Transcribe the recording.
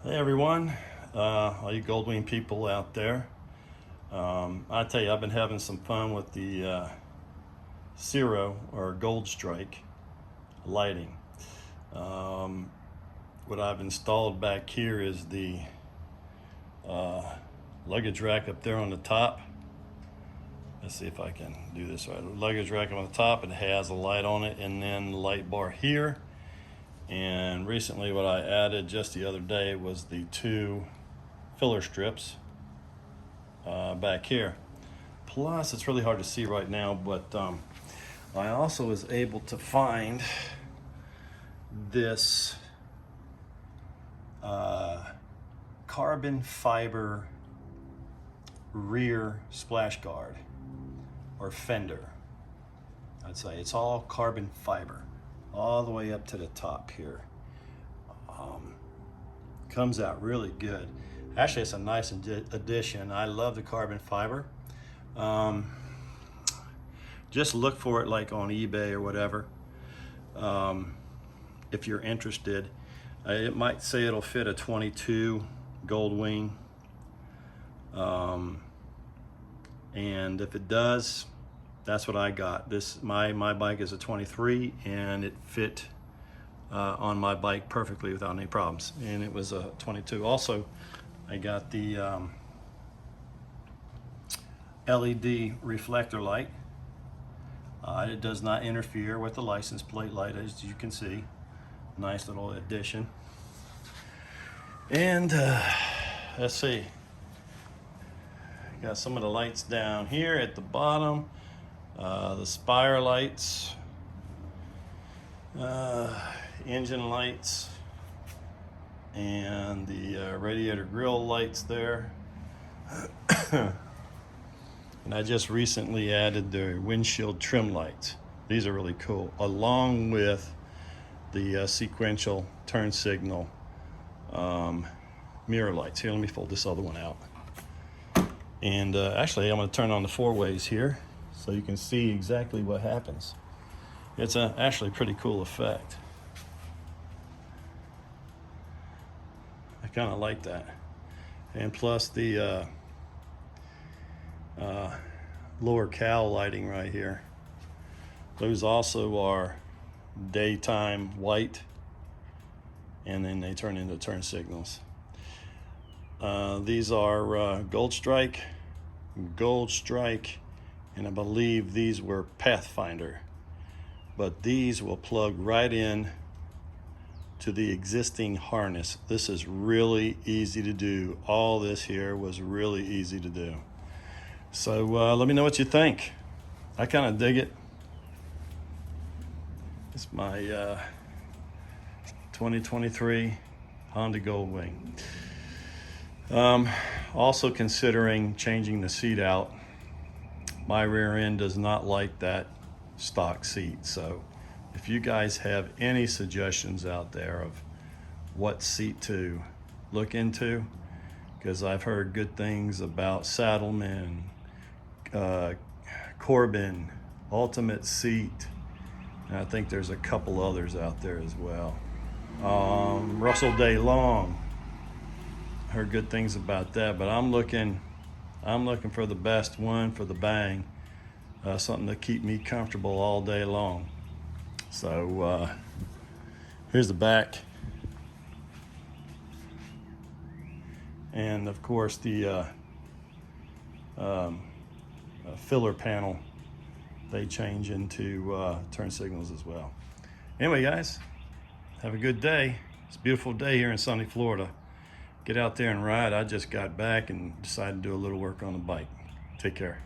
Hey everyone, all you Goldwing people out there. I tell you, I've been having some fun with the Zero or Goldstrike lighting. What I've installed back here is the luggage rack up there on the top. Let's see if I can do this right. Luggage rack on the top, it has a light on it, and then the light bar here. And recently what I added just the other day was the two filler strips back here. Plus, it's really hard to see right now, but I also was able to find this carbon fiber rear splash guard or fender. I'd say it's all carbon fiber all the way up to the top here. Comes out really good. Actually, it's a nice addition. I love the carbon fiber. Just look for it like on eBay or whatever. If you're interested, it might say it'll fit a 22 Goldwing. And if it does, that's what I got. My bike is a 23, and it fit on my bike perfectly without any problems. And it was a 22. Also, I got the LED reflector light. It does not interfere with the license plate light, as you can see. Nice little addition. And let's see. Got some of the lights down here at the bottom. The spire lights, engine lights, and the radiator grill lights there. And I just recently added the windshield trim lights. These are really cool, along with the sequential turn signal mirror lights. Here, let me fold this other one out. And actually, I'm going to turn on the four ways here so you can see exactly what happens. It's actually a pretty cool effect. I kind of like that. And plus the lower cowl lighting right here. Those also are daytime white, and then they turn into turn signals. These are Goldstrike, and I believe these were Pathfinder. But these will plug right in to the existing harness. This is really easy to do. All this here was really easy to do. So let me know what you think. I kind of dig it. It's my 2023 Honda Goldwing. Also considering changing the seat out. My rear end does not like that stock seat. So if you guys have any suggestions out there of what seat to look into, because I've heard good things about Saddlemen, Corbin, Ultimate Seat, and I think there's a couple others out there as well. Russell Day Long, heard good things about that, but I'm looking for the best one for the bang, something to keep me comfortable all day long. So here's the back, and of course the filler panel, they change into turn signals as well. Anyway, guys, have a good day. It's a beautiful day here in sunny Florida. Get out there and ride. I just got back and decided to do a little work on the bike. Take care.